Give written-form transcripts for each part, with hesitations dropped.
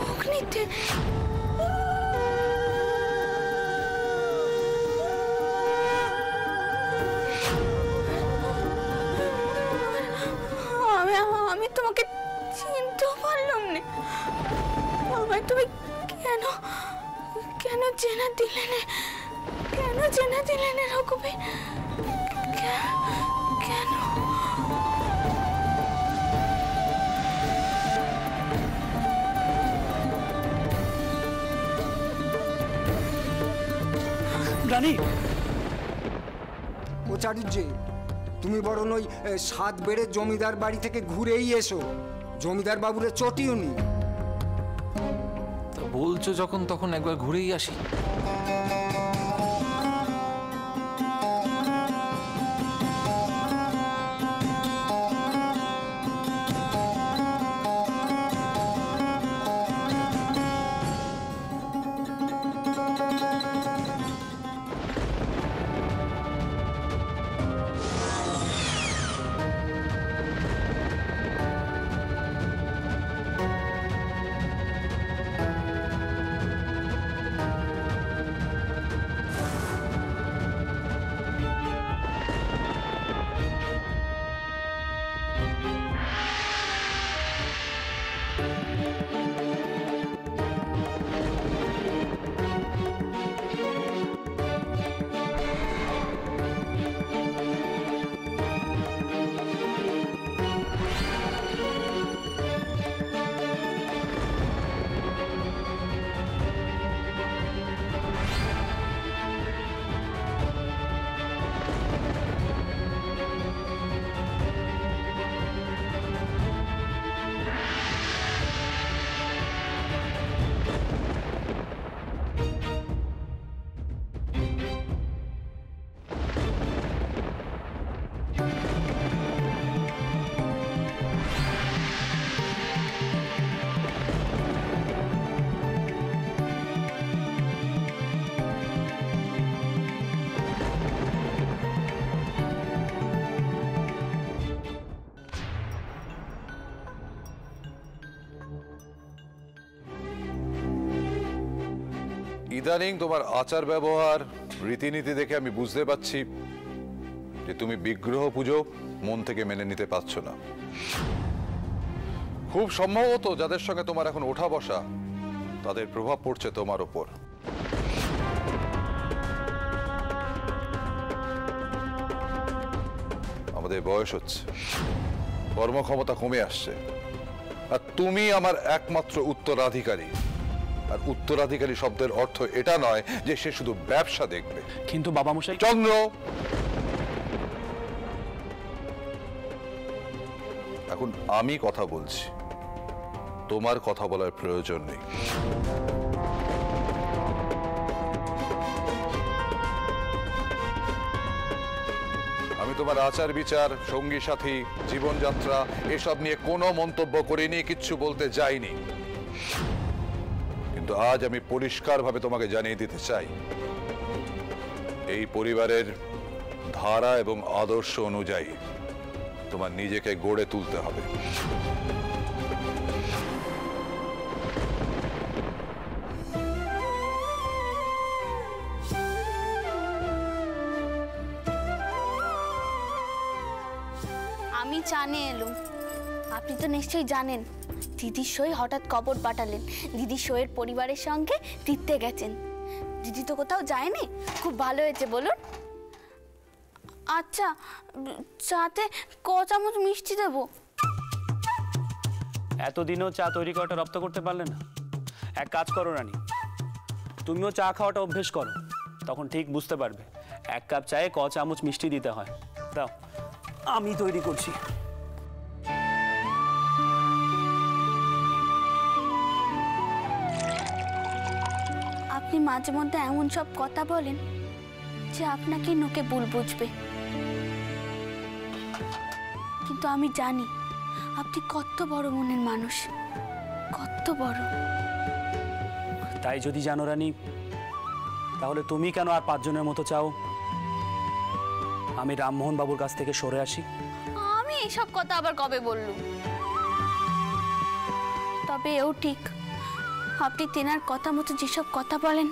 অগ্নিতে আমি তোমাকে চিনতেও পারলাম না। আমায় তুমি কেন কেন চেনা দিলে না? কেন চেনা দিলে না রঘুবীর? কেন? রানী, ও চাটুর্যে, তুমি বরং ওই 7 বেড়ে জমিদার বাড়ি থেকে ঘুরেই এসো, জমিদার বাবুরে চটিও নি। তা বলছো যখন, তখন একবার ঘুরেই আসি। ইদানিং তোমার আচার ব্যবহার, রীতিনীতি দেখে আমি বুঝতে পারছি যে তুমি বিগ্রহ পুজো মন থেকে মেনে নিতে পারছো না। খুব সম্ভবত যাদের সঙ্গে তোমার এখন ওঠা বসা, তাদের প্রভাব পড়ছে তোমার ওপর। আমাদের বয়স হচ্ছে, কর্মক্ষমতা কমে আসছে, আর তুমি আমার একমাত্র উত্তরাধিকারী। আর উত্তরাধিকারী শব্দের অর্থ এটা নয় যে সে শুধু ব্যবসা দেখবে। কিন্তু বাবা মশাই। চন্দ্র, এখন আমি কথা বলছি, তোমার কথা বলার প্রয়োজন নেই। আমি তোমার আচার বিচার, সঙ্গী সাথী, জীবনযাত্রা এসব নিয়ে কোনো মন্তব্য করিনি, কিচ্ছু বলতে যাইনি। কিন্তু আজ আমি পরিষ্কারভাবে তোমাকে জানিয়ে দিতে চাই, এই পরিবারের ধারা এবং আদর্শ অনুযায়ী তোমার নিজেকে গড়ে তুলতে হবে। আমি জানি এলুম, আপনি তো নিশ্চয়ই জানেন দিদির সই হঠাৎ খবর পাঠালেন দিদি সইয়ের পরিবারের সঙ্গে তীর্থে গেছেন। দিদি তো কোথাও যায়নি, খুব ভালো হয়েছে বলুন। আচ্ছা, চাতে ক চামচ মিষ্টি দেবো? এতদিনও চা তৈরি করাটা রপ্ত করতে পারলে না? এক কাজ করো রানী, তুমিও চা খাওয়াটা অভ্যেস করো, তখন ঠিক বুঝতে পারবে 1 কাপ চায়ে ক চামচ মিষ্টি দিতে হয়। দাও, আমি তৈরি করছি। আপনি মাঝে মধ্যে এমন সব কথা বলেন যে আপনাকে নোকে ভুল বুঝবে, কিন্তু আমি জানি আপনি কত বড় মনের মানুষ, কত বড়। তাই যদি জানো রানী, তাহলে তুমি কেন আর 5 জনের মতো চাও আমি রামমোহন বাবুর কাছ থেকে সরে আসি? আমি এইসব কথা আবার কবে বললুম? তবে এও ঠিক, আপনি তেনার কথা মতো যেসব কথা বলেন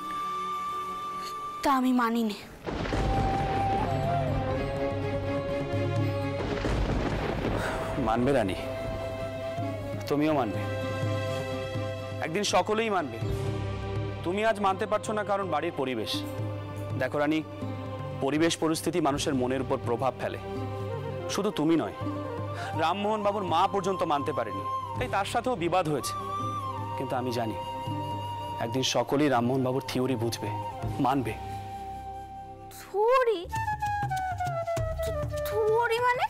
তা আমি মানি না। মানবে রানী, তুমিও মানবে, একদিন সকলেই মানবে। তুমি আজ মানতে পারছো না কারণ বাড়ির পরিবেশ। দেখো রানী, পরিবেশ পরিস্থিতি মানুষের মনের উপর প্রভাব ফেলে। শুধু তুমি নয়, রামমোহন বাবুর মা পর্যন্ত মানতে পারেনি, তাই তার সাথেও বিবাদ হয়েছে। কিন্তু আমি জানি একদিন সকলেই রামমোহন বাবুর থিওরি বুঝবে, মানবে। থিওরি? থিওরি মানে?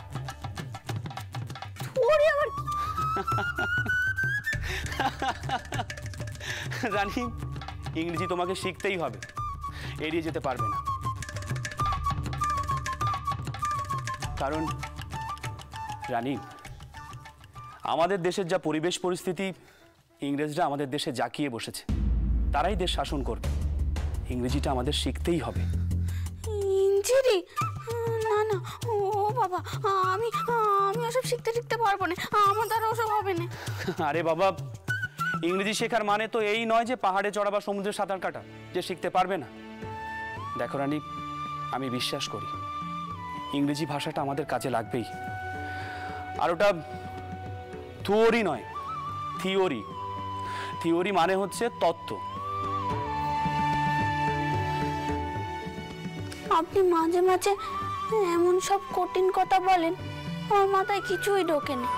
থিওরি আবার কি? রানী, ইংরেজি তোমাকে শিখতেই হবে, এড়িয়ে যেতে পারবে না। কারণ রানী, আমাদের দেশের যা পরিবেশ পরিস্থিতি, ইংরেজরা আমাদের দেশে জাকিয়ে বসেছে, তারাই দেশ শাসন করবে। ইংরেজিটা আমাদের শিখতেই হবে। ইংরেজি? না না, ও বাবা, আমি ওসব শিখতে পারবো না, আমার দ্বারা ওসব হবে না। আরে বাবা, ইংরেজি শেখার মানে তো এই নয় যে পাহাড়ে চড়া বা সমুদ্রে সাঁতার কাটা, যে শিখতে পারবে না। দেখো রানী, আমি বিশ্বাস করি ইংরেজি ভাষাটা আমাদের কাজে লাগবেই। আর ওটা থিওরি নয়, থিওরি। থিওরি মানে হচ্ছে তত্ত্ব। আপনি মাঝে মাঝে এমন সব কঠিন কথা বলেন, আমার মাথায় কিছুই ঢোকে না।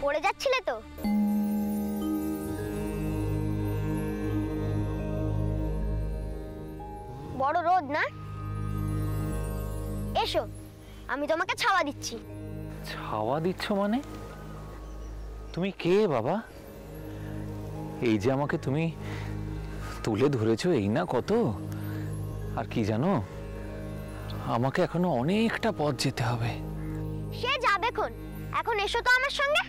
পড়ে যাচ্ছিলে তো? বড় রোদ না? এসো, আমি তোমাকে ছাওয়া দিচ্ছি। ছাওয়া দিচ্ছ মানে? তুমি কে বাবা? এই যে আমাকে তুমি তুলে ধরেছো, এই না কত? আর কি জানো, আমাকে এখনো অনেকটা পথ যেতে হবে। সে যাবে খন, এখন এসো তো আমার সঙ্গে।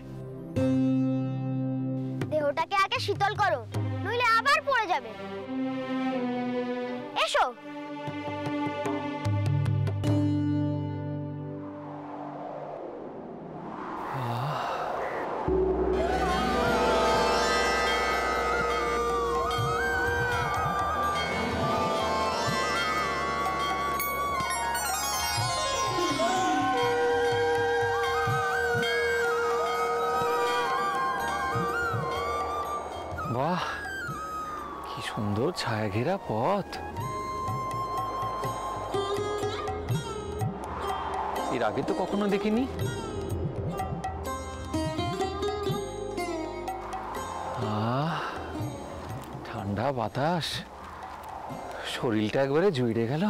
দেহটাকে আগে শীতল করো, নইলে আবার পড়ে যাবে। এসো। বাহ, কি সুন্দর ছায়া ঘেরা পথ। এর আগে তো কখনো দেখিনি। ঠান্ডা বাতাস, শরীরটা একবারে জুড়ে গেল।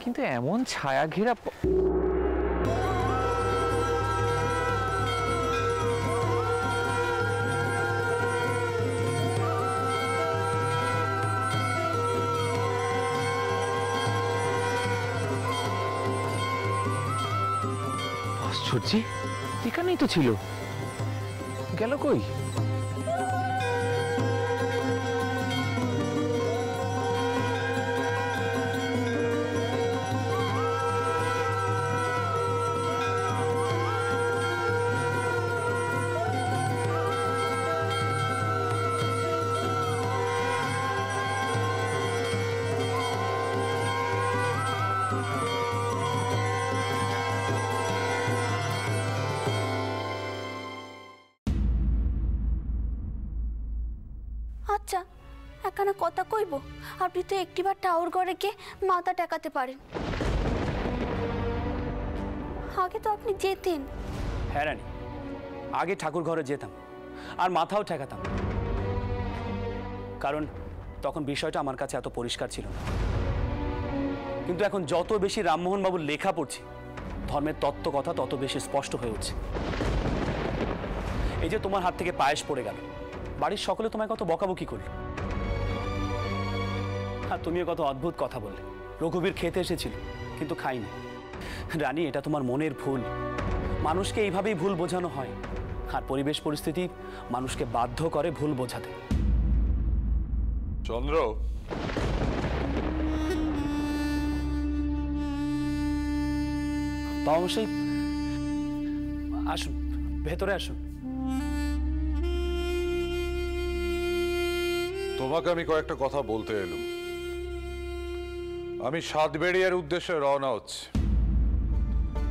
কিন্তু এমন ছায়া ঘেরা আশ্চর্য, এখানেই তো ছিল, গেল কই? আচ্ছা, একখানা কথা কইব, আপনি তো একটিবার টাওর ঘরে গিয়ে মাথা টেকাতে পারেন। আগে তো আপনি যেতেন। হ্যাঁ রানী, আগে ঠাকুর ঘরে যেতাম আর মাথাও ঠেকাতাম, কারণ তখন বিষয়টা আমার কাছে এত পরিষ্কার ছিল না। কিন্তু এখন যত বেশি রামমোহন বাবুর লেখা পড়ছি, ধর্মের তত্ত্ব কথা তত বেশি স্পষ্ট হয়ে উঠছে। এই যে তোমার হাত থেকে পায়েস পড়ে গেল, বাড়ির সকলে তোমায় কত বকাবকি করলো, আর তুমিও কত অদ্ভুত কথা বললে। রঘুবীর খেতে এসেছিল কিন্তু খাইনি। রানী, এটা তোমার মনের ভুল। মানুষকে এইভাবেই ভুল বোঝানো হয়, আর পরিবেশ পরিস্থিতি মানুষকে বাধ্য করে ভুল বোঝাতে। চন্দ্র, অবশ্যই আসুন, ভেতরে আসুন। তোমাকে আমি কয়েকটা কথা বলতে এলাম। আমি সাতবেড়িয়ার উদ্দেশ্যে রওনা হচ্ছি।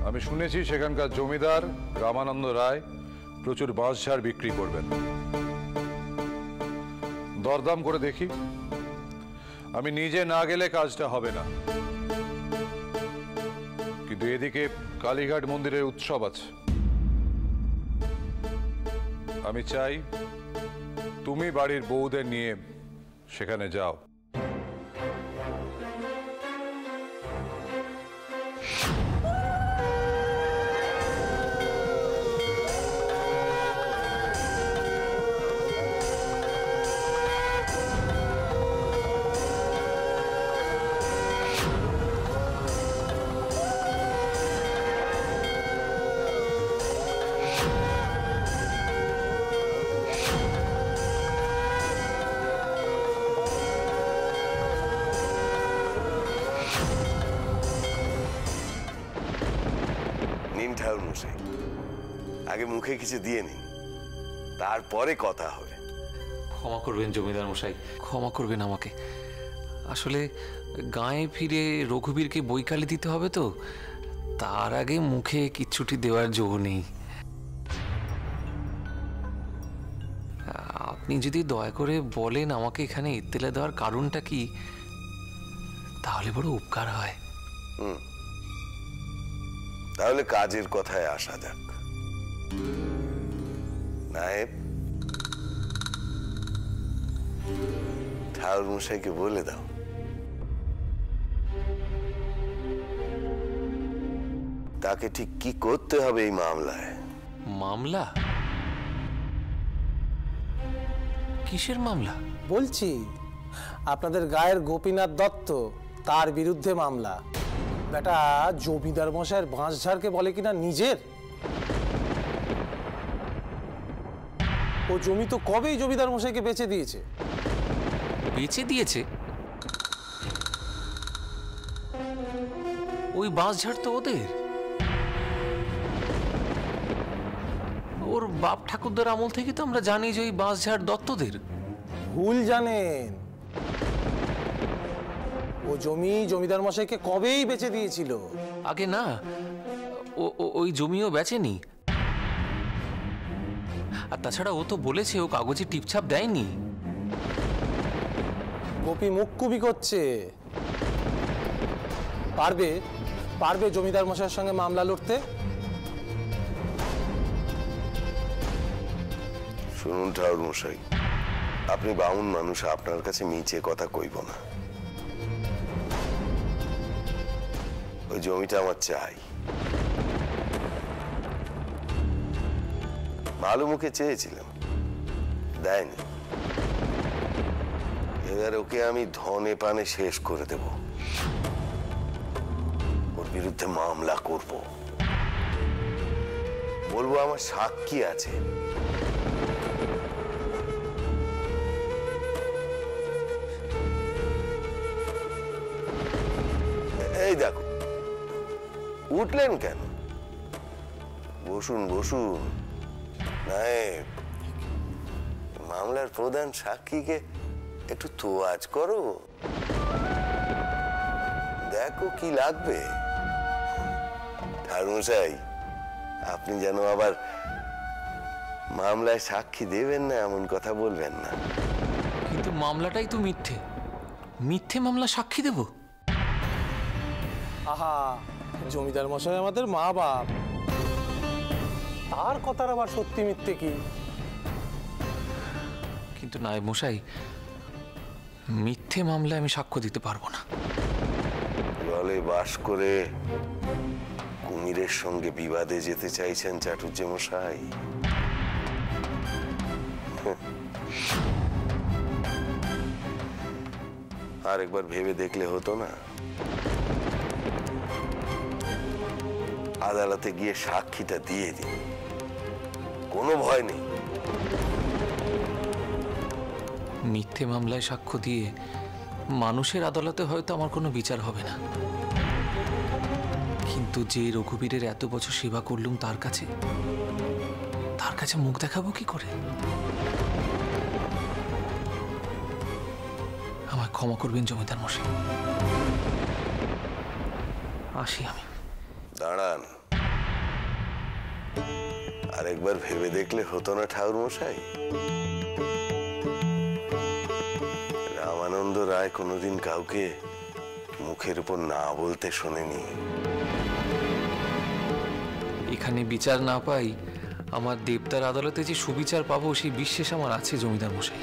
আমি শুনেছি সেখানকার জমিদার রামানন্দ রায় প্রচুর বাঁশঝাড় বিক্রি করবেন। দরদাম করে দেখি। আমি নিজে না গেলে কাজটা হবে না, কিন্তু এদিকে কালীঘাট মন্দিরের উৎসব আছে। আমি চাই তুমি বাড়ির বউদের নিয়ে সেখানে যাও। আগে মুখে কিছু দিয়ে নিন, তারপরে কথা হবে। ক্ষমা করবেন জমিদার মশাই, ক্ষমা করবেন আমাকে। আসলে গায়ে ফিরে রঘুবীরকে বইকালি দিতে হবে তো, তার আগে মুখে কিচ্ছুটি দেওয়ার যোগ নেই। আপনি যদি দয়া করে বলেন আমাকে এখানে ইত্তেলা দেওয়ার কারণটা কি, তাহলে বড় উপকার হয়। তাহলে কাজের কথায় আসা যাক। নায়েব, ঠাকুর মশাইকে বলে দাও তাকে ঠিক কি করতে হবে এই মামলায়। মামলা? কিসের মামলা? বলছি, আপনাদের গায়ের গোপীনাথ দত্ত, তার বিরুদ্ধে মামলা। বেটা জমিদার মশাইয়ের বাঁশঝাড়কে বলে কিনা নিজের। ও জমি তো কবেই জমিদার মশাইকে বেচে দিয়েছে। বেচে দিয়েছে? ওই বাঁশঝাড় তো ওদের। ওর বাপ ঠাকুরদার আমল থেকে তো আমরা জানি যে ওই বাঁশঝাড় দত্তদের। ভুল জানেন। ও জমি জমিদার মশাইকে কবেই বেচে দিয়েছিল। আগে না, ওই জমিও বেচেনি। আর তাছাড়া ও তো বলেছে ও কাগজে টিপছাপ দেয়নি। গোপী মুখকুবি করছে। পারবে পারবে জমিদার মশাইয়ের সঙ্গে মামলা লড়তে? শুনুন ঠাকুর মশাই, আপনি বামুন মানুষ, আপনার কাছে মিছে কথা কইব না। ওই জমিটা আমার চাই। ভালো মুখে চেয়েছিলাম, দেয়নি। এবার ওকে আমি ধনে পানে শেষ করে দেব, ওর বিরুদ্ধে মামলা করব, বলবো আমার সাক্ষী আছে। এই দেখো, উঠলেন কেন? বসুন বসুন। নায়েব, মামলার প্রধান সাক্ষীকে একটু তোয়াজ করো, দেখো কি লাগবে। ঠাকুরমশাই, আপনি যেন আবার মামলায় সাক্ষী দেবেন না এমন কথা বলবেন না। কিন্তু মামলাটাই তো মিথ্যে, মিথ্যে মামলা সাক্ষী দেব? আহা, জমিদার মশাই আমাদের মা বাপ, তার কথার আবার সত্যি মিথ্যে কি? কিন্তু নায়েব মশাই, মিথ্যে মামলায় আমি সাক্ষ্য দিতে পারবো না। জলে বাস করে কুমিরের সঙ্গে বিবাদে যেতে চাইছেন চাটুর্য মশাই? আর একবার ভেবে দেখলে হতো না? আদালতে গিয়ে সাক্ষীটা দিয়ে দিন, কোনো ভয় নেই। মিথ্যে মামলায় সাক্ষ্য দিয়ে মানুষের আদালতে হয়তো আমার কোনো বিচার হবে না, কিন্তু যে রঘুবীরের এত বছর সেবা করলুম তার কাছে মুখ দেখাবো কি করে? আমায় ক্ষমা করবেন জমিদার মশাই, আসি আমি। দাঁড়ান, আরেকবার ভেবে দেখলে হতো না ঠাকুর মশাই? রামানন্দ রায় কোনোদিন কাউকে মুখের উপর না বলতে শোনেনি। এখানে বিচার না পাই, আমার দেবতার আদালতে যে সুবিচার পাবো সেই বিশ্বাস আমার আছে জমিদার মশাই।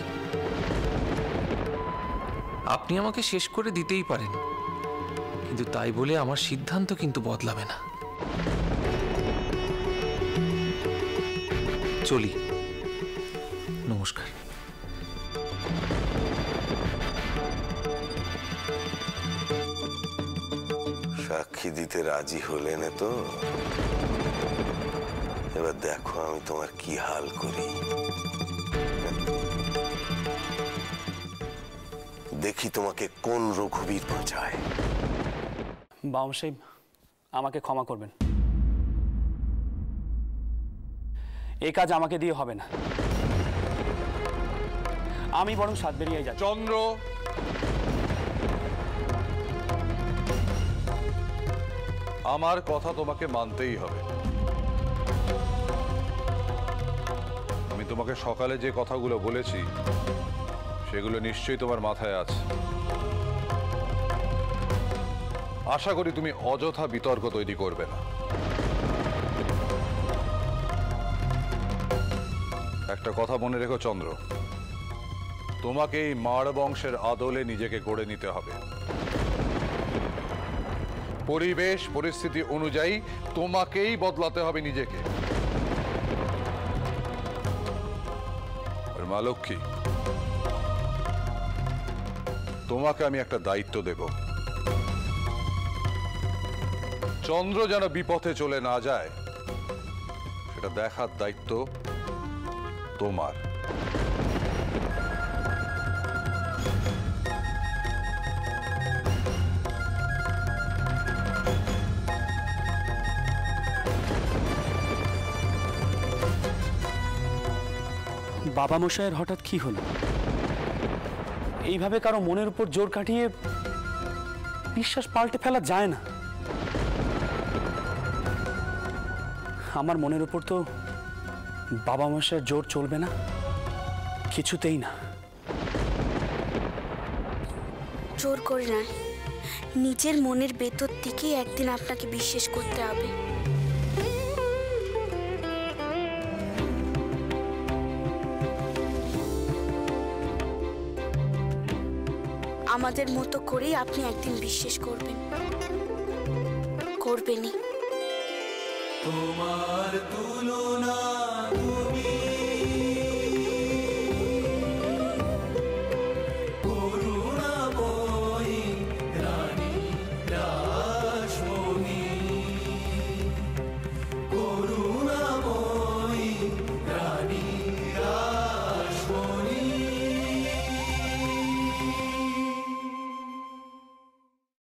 আপনি আমাকে শেষ করে দিতেই পারেন, কিন্তু তাই বলে আমার সিদ্ধান্ত কিন্তু বদলাবে না। চলি, নমস্কার। সাক্ষী দিতে রাজি হলেন তো? এবার দেখো আমি তোমার কি হাল করি। দেখি তোমাকে কোন রঘুবীর বাঁচায়। বামসাই, আমাকে ক্ষমা করবেন, এই কাজ আমাকে দিয়ে হবে না। আমি বরং সাতবেরিয়ায় যাচ্ছি। চন্দ্র, আমার কথা তোমাকে মানতেই হবে। আমি তোমাকে সকালে যে কথাগুলো বলেছি সেগুলো নিশ্চয়ই তোমার মাথায় আছে। আশা করি তুমি অযথা বিতর্ক তৈরি করবে না। একটা কথা মনে রেখো চন্দ্র, তোমাকে এই মার বংশের আদলে নিজেকে গড়ে নিতে হবে। পরিবেশ পরিস্থিতি অনুযায়ী তোমাকেই বদলাতে হবে নিজেকে। আর মা লক্ষ্মী, তোমাকে আমি একটা দায়িত্ব দেব। চন্দ্র যেন বিপথে চলে না যায় সেটা দেখার দায়িত্ব তোমার। বাবা মশাইয়ের হঠাৎ কি হলো? এইভাবে কারো মনের উপর জোর কাটিয়ে বিশ্বাস পাল্টে ফেলা যায় না। আমার মনের উপর তো বাবা মশাইয়ের জোর চলবে না, কিছুতেই না। জোর করে নয়, নিজের মনের ভেতর থেকেই একদিন আপনাকে বিশ্বাস করতে হবে। আমাদের মতো করেই আপনি একদিন বিশ্বাস করবেন। করবেনি। তোমার তুলনা তুমি